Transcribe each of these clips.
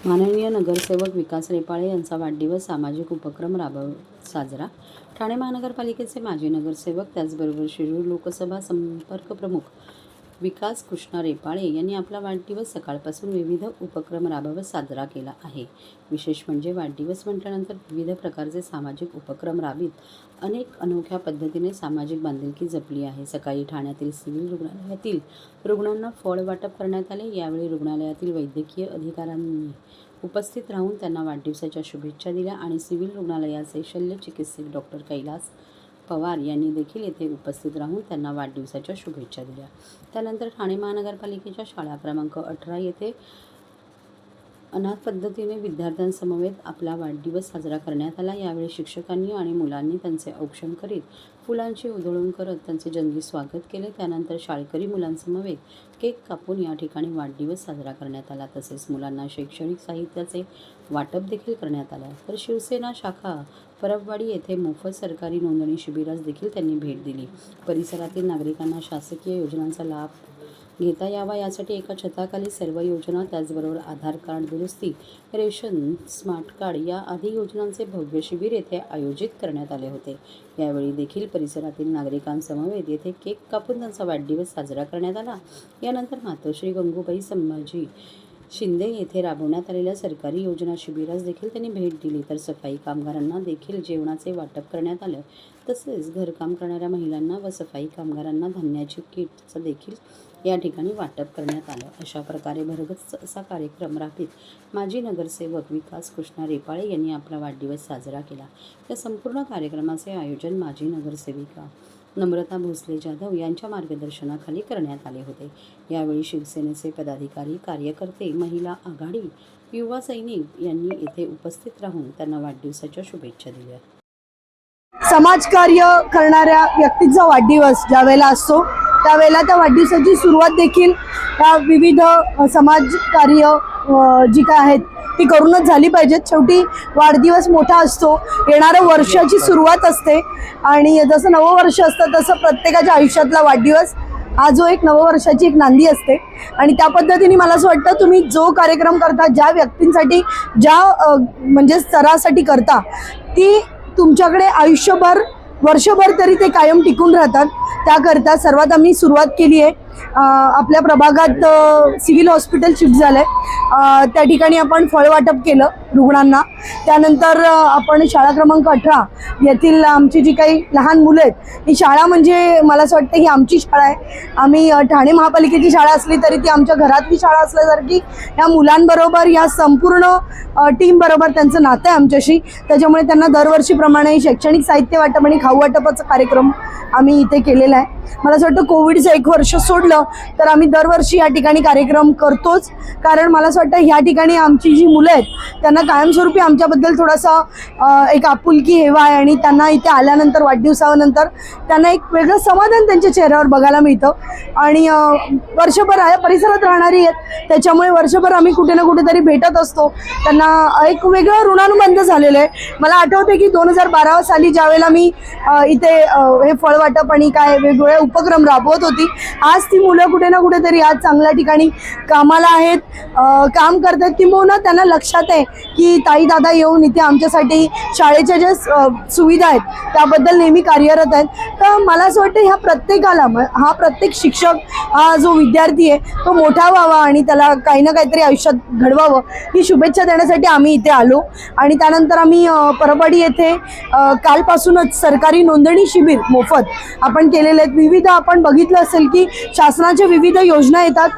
माननीय नगरसेवक विकास रेपाळे यांचा वाढदिवस सामाजिक उपक्रम साजरा। ठाणे महानगरपालिकेचे माजी नगरसेवक त्याचबरोबर शिरूर लोकसभा संपर्क प्रमुख विकास कृष्णा रेपाळे यांनी आपला वाढदिवस सकाळपासून विविध उपक्रम राबवत साजरा केला आहे। विशेष म्हणजे वाढदिवस म्हटल्यानंतर विविध प्रकारचे सामाजिक उपक्रम राबवित अनेक अनोख्या पद्धतीने सामाजिक बांधिलकी जपली आहे। सकाळी ठाण्यातील सिव्हिल रुग्णालयातील रुग्णांना फळ वाटप करण्यात आले। यावेळी रुग्णालयातील वैद्यकीय अधिकाऱ्यांनी उपस्थित राहून त्यांना वाढदिवसाच्या शुभेच्छा दिल्या आणि सिव्हिल रुग्णालयाचे शल्य चिकित्सक डॉक्टर कैलास पवार यांनी देखील येथे उपस्थित राहून त्यांना वाढदिवसाच्या शुभेच्छा दिल्या। त्यानंतर ठाणे महानगरपालिकेच्या शाळा क्रमांक 18 येथे अनाथ पद्धतीने विद्यार्थ्यांसमवेत आपला वाढदिवस साजरा करण्यात आला। यावेळी शिक्षकांनी आणि मुलांनी त्यांचे औक्षण करीत फुलांची उधळण करत त्यांचे जंगी स्वागत केले। त्यानंतर शाळकरी मुलांसमवेत केक कापून या ठिकाणी वाढदिवस साजरा करण्यात आला। तसेच मुलांना शैक्षणिक साहित्याचे वाटप देखील करण्यात आले। तर शिवसेना शाखा परबवाडी येथे मोफत सरकारी नोंदणी शिबिरास देखील त्यांनी भेट दिली। परिसरातील नागरिकांना शासकीय योजनांचा लाभ घेता यावा यासाठी एका छताखाली सर्व योजना त्याचबरोबर आधार कार्ड दुरुस्ती, रेशन, स्मार्ट कार्ड या आदी योजनांचे भव्य शिबिर येथे आयोजित करण्यात आले होते। यावेळी देखील परिसरातील नागरिकांसमवेत येथे केक कापून त्यांचा वाढदिवस साजरा करण्यात आला। यानंतर मातोश्री गंगूबाई संभाजी शिंदे येथे राबवण्यात आलेल्या सरकारी योजना शिबिरास देखील त्यांनी भेट दिली। तर सफाई कामगारांना देखील जेवणाचे वाटप करण्यात आले। तसेच घरकाम करणाऱ्या महिलांना व सफाई कामगारांना धान्याची किटचं देखील या ठिकाणी वाटप करण्यात आलं। अशा प्रकारे भरगच्च असा कार्यक्रम राबवित माजी नगरसेवक विकास कृष्णा रेपाळे यांनी आपला वाढदिवस साजरा केला। या संपूर्ण कार्यक्रमाचे आयोजन माजी नगरसेविका नम्रता भोसले जाधव यांच्या मार्गदर्शनाखाली करण्यात आले होते। यावेळी शिवसेनेचे पदाधिकारी, कार्यकर्ते, महिला आघाडी, युवा सैनिक यांनी येथे उपस्थित राहून त्यांना वाढदिवसाच्या शुभेच्छा दिल्या। समाजकार्य करणाऱ्या व्यक्तीचा वाढदिवस ज्यावेळेला असतो त्यावेळेला त्या वाढदिवसाची सुरुवात देखील या विविध समाजकार्य जी काय आहेत ती करूनच झाली पाहिजेत। शेवटी वाढदिवस मोठा असतो, येणाऱ्या वर्षाची सुरुवात असते आणि जसं नववर्ष असतं तसं प्रत्येकाच्या आयुष्यातला वाढदिवस हा जो एक नववर्षाची एक नांदी असते आणि त्या पद्धतीने मला असं वाटतं तुम्ही जो कार्यक्रम करता, ज्या व्यक्तींसाठी, ज्या म्हणजे स्तरासाठी करता, ती तुमच्याकडे आयुष्यभर, वर्षभर तरी ते कायम टिकून राहतात। त्याकरता सर्वात आम्ही सुरुवात केली आहे। आपल्या प्रभागात सिव्हिल हॉस्पिटल शिफ्ट झालं आहे, त्या ठिकाणी आपण फळ वाटप केलं रुग्णांना। त्यानंतर आपण शाळा क्रमांक 18 येथील आमची जी काही लहान मुलं आहेत, ही शाळा म्हणजे मला असं वाटतं ही आमची शाळा आहे। आम्ही ठाणे महापालिकेची शाळा असली तरी ती आमच्या घरातली शाळा असल्यासारखी या मुलांबरोबर, या संपूर्ण टीमबरोबर त्यांचं नातं आहे आमच्याशी। त्याच्यामुळे त्यांना दरवर्षीप्रमाणे शैक्षणिक साहित्य वाटप आणि खाऊ वाटपाचा कार्यक्रम आम्ही इथे केलेला आहे। मला असं वाटतं कोविडचं 1 वर्ष सोडलं तर आम्ही दरवर्षी या ठिकाणी कार्यक्रम करतोच, कारण मला असं वाटतं ह्या ठिकाणी आमची जी मुलं आहेत त्यांना कायमस्वरूपी आमच्याबद्दल थोडासा एक आपुलकी हेवा आहे आणि त्यांना इथे आल्यानंतर वाढदिवसानंतर त्यांना एक वेगळं समाधान त्यांच्या चेहऱ्यावर बघायला मिळतं। आणि वर्षभर या परिसरात राहणारी आहेत त्याच्यामुळे वर्षभर आम्ही कुठे ना कुठेतरी भेटत असतो। त्यांना एक वेगळं ऋणानुबंध झालेलं आहे। मला आठवते की 2012 साली ज्यावेळेला मी इथे हे फळ वाटप आणि काय वेगवेगळे उपक्रम राबवत होती, आज ती मुलं कुठे ना कुठेतरी आज चांगल्या ठिकाणी कामाला आहेत, काम करतात। किंवा त्यांना लक्षात आहे की ताई दादा येऊन इथे आमच्यासाठी शाळेच्या ज्या सुविधा आहेत त्याबद्दल नेहमी कार्यरत आहेत। तर मला असं वाटतं ह्या प्रत्येकाला, हा प्रत्येक शिक्षक, हा जो विद्यार्थी आहे तो मोठा व्हावा आणि त्याला काही ना काहीतरी आयुष्यात घडवावं ही शुभेच्छा देण्यासाठी आम्ही इथे आलो। आणि त्यानंतर आम्ही परबवाडी येथे कालपासूनच सरकारी नोंदणी शिबिर मोफत आपण केलेले आहेत। विविध आपण बघितलं असेल की शासनाच्या विविध योजना येतात,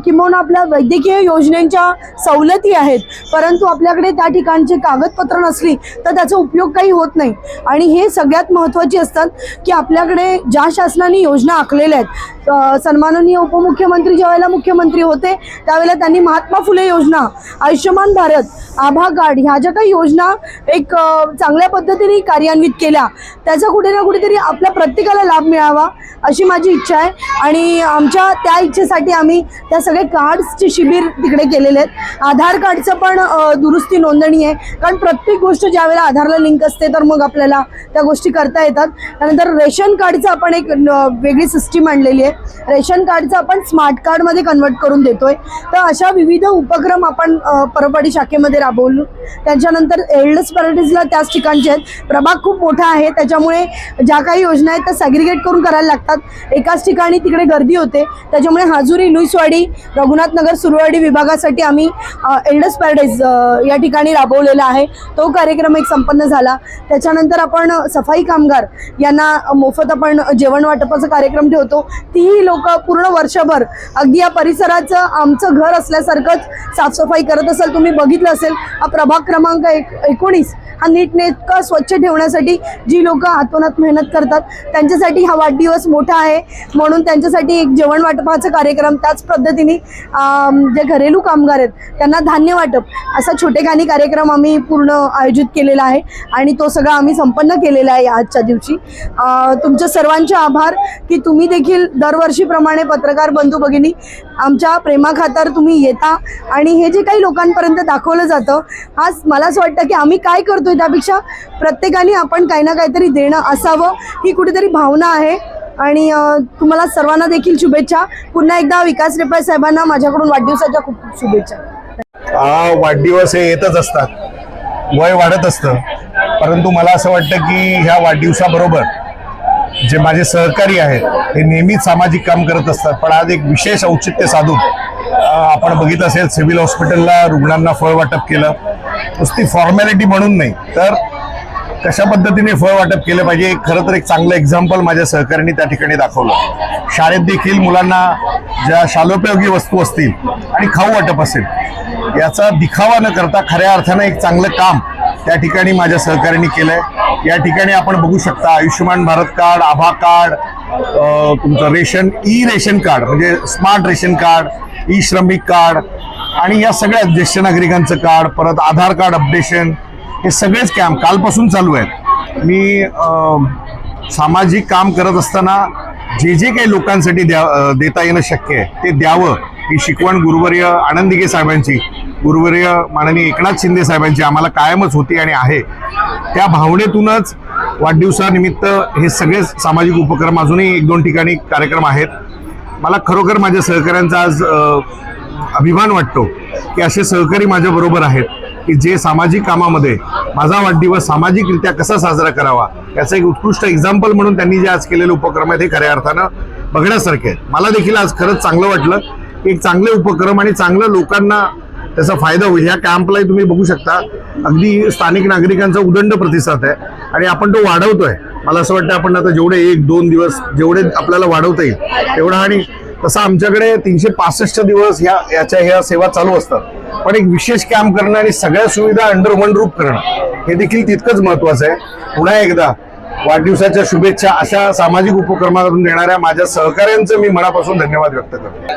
किंवा आपल्या वैद्यकीय योजनांच्या सवलती आहेत, परंतु आपल्याकडे त्या ठिकाणचे कागदपत्र नसली तर त्याचा उपयोग काही होत नाही। आणि हे सगळ्यात महत्त्वाचे असतात की आपल्याकडे ज्या शासनाने योजना आखलेल्या आहेत, सन्माननीय उपमुख्यमंत्री ज्यावेळेला मुख्यमंत्री होते त्यावेळेला त्यांनी महात्मा फुले योजना, आयुष्यमान भारत, आभा कार्ड ह्या ज्या काही योजना एक चांगल्या पद्धतीने कार्यान्वित केल्या, त्याचा कुठे ना कुठेतरी आपल्या प्रत्येकाला लाभ मिळावा अशी माझी इच्छा आहे। आणि आमच्या त्या इच्छेसाठी आम्ही त्या सगळे कार्ड्सचे शिबिर तिकडे केलेले आहेत. आधार कार्डचं पण दुरुस्ती नोंदणी आहे, कारण प्रत्येक गोष्ट ज्यावेळेला आधारला लिंक असते तर मग आपल्याला त्या गोष्टी करता येतात. त्यानंतर रेशन कार्डचं आपण एक वेगळी सिस्टीम आणलेली आहे. रेशन कार्डचं आपण स्मार्ट कार्डमध्ये कन्वर्ट करून देतोय. तर अशा विविध उपक्रम आपण परळवाडी शाखेमध्ये राबवलो. त्याच्यानंतर एल्डर्स पॅराडाईजला त्याच ठिकाणचे आहेत. प्रभाग खूप मोठा आहे, त्याच्यामुळे ज्या काही योजना आहेत त्या सॅग्रिगेट करून करायला लागतात. एकाच ठिकाणी तिकडे गर्दी होते, त्याच्यामुळे हाजुरी, लुईसवाडी, रघुनाथनगर, सुरवाडी विभागासाठी आम्ही एल्डर्स पॅराडाईज या ठिकाणी राबवलेला आहे. तो कार्यक्रम एक संपन्न झाला. त्याच्यानंतर आपण सफाई कामगार यांना मोफत आपण जेवण वाटपाचा कार्यक्रम ठेवतो. तीही लोक पूर्ण वर्षभर अगदी या परिसराचं आमचं घर असल्यासारखंच साफसफाई करत असाल. तुम्ही बघितलं असेल हा प्रभाग क्रमांक 19 हा नीटनेटका स्वच्छ ठेवण्यासाठी जी लोक हातोनात मेहनत करतात त्यांच्यासाठी हा वाढदिवस मोठा आहे. म्हणून त्यांच्यासाठी एक जेवण वाटपाचा कार्यक्रम, त्याच पद्धतीने जे घरेलू कामगार आहेत त्यांना धान्य वाटप असा छोटेखानी कार्यक्रम आम्ही पूर्ण आयोजित केलेला आहे आणि तो सगळा आम्ही संपन्न केलेला आहे आजच्या दिवशी. तुमच्या सर्वांचे आभार की तुम्ही देखील दरवर्षीप्रमाणे पत्रकार बंधू भगिनी आमच्या प्रेमाखातर तुम्ही येता आणि हे जे काही लोकांपर्यंत दाखवलं जातं, आज मला असं वाटतं की आम्ही काय करतोय त्यापेक्षा प्रत्येकाने आपण काही ना काहीतरी देणं असावं ही कुठेतरी भावना आहे. आणि तुम्हाला सर्वांना देखील शुभेच्छा. पुन्हा एकदा विकास रेपाळे साहेबांना माझ्याकडून वाढदिवसाच्या खूप खूप शुभेच्छा. वाढदिवस हे येतच असतात, वय वाढत असतं, परंतु मला असं वाटतं की ह्या वाढदिवसाबरोबर जे माझे सहकारी आहेत हे नेहमीच सामाजिक काम करत असतात. पण आज एक विशेष औचित्य साधून आपण बघितलं असेल सिव्हिल हॉस्पिटलला रुग्णांना फळ वाटप केलं. नुसती फॉर्मॅलिटी म्हणून नाही तर कशा पद्धतीने फळ वाटप केलं पाहिजे खरं तर एक चांगलं एक्झाम्पल माझ्या सहकाऱ्यांनी त्या ठिकाणी दाखवलं. शाळेत देखील मुलांना ज्या शालोपयोगी वस्तू असतील आणि खाऊ वाटप असेल याचा दिखावा न करता खऱ्या अर्थानं एक चांगलं काम त्या ठिकाणी माझ्या सहकाऱ्यांनी केलंय. या ठिकाणी आपण बघू शकता आयुष्यमान भारत कार्ड, आभा कार्ड, तुमचं रेशन कार्ड म्हणजे स्मार्ट रेशन कार्ड, ई श्रमिक कार्ड आणि या सगळ्या ज्येष्ठ नागरिकांचं कार्ड, परत आधार कार्ड अपडेशन, हे सगळेच कॅम्प कालपासून चालू आहेत. मी सामाजिक काम करत असताना जे जे काही लोकांसाठी देता येणं शक्य आहे ते द्यावं ही शिकवण गुरुवर्य आनंद दिघे साहेबांची, गुरुवर्य माननीय एकनाथ शिंदे साहेबांची आम्हाला कायमच होती आणि आहे. त्या भावनेतूनच वाढदिवसानिमित्त हे सगळे सामाजिक उपक्रम अजूनही 1-2 ठिकाणी कार्यक्रम आहेत. मला खरोखर माझ्या सहकाऱ्यांचा आज अभिमान वाटतो की असे सहकारी माझ्याबरोबर आहेत की जे सामाजिक कामामध्ये माझा वाढदिवस सामाजिकरित्या कसा साजरा करावा याचं एक उत्कृष्ट एक्झाम्पल म्हणून त्यांनी जे आज केलेले उपक्रम आहेत हे खऱ्या अर्थानं बघण्यासारखे आहेत. मला देखील आज खरंच चांगलं वाटलं की एक चांगले उपक्रम आणि चांगलं लोकांना त्याचा फायदा होईल. ह्या कॅम्पलाही तुम्ही बघू शकता अगदी स्थानिक नागरिकांचा उदंड प्रतिसाद आहे आणि आपण तो वाढवतोय. मला असं वाटतं आपण आता जेवढे 1-2 दिवस जेवढे आपल्याला वाढवता येईल तेवढा, आणि तसं आमच्याकडे 365 दिवस ह्या सेवा चालू असतात. पण एक विशेष कॅम्प करणं आणि सगळ्या सुविधा अंडर वन रूफ करणं हे देखील तितकंच महत्वाचं आहे. पुन्हा एकदा वाढदिवसाच्या शुभेच्छा. अशा सामाजिक उपक्रमातून देणाऱ्या माझ्या सहकाऱ्यांचं मी मनापासून धन्यवाद व्यक्त करतो.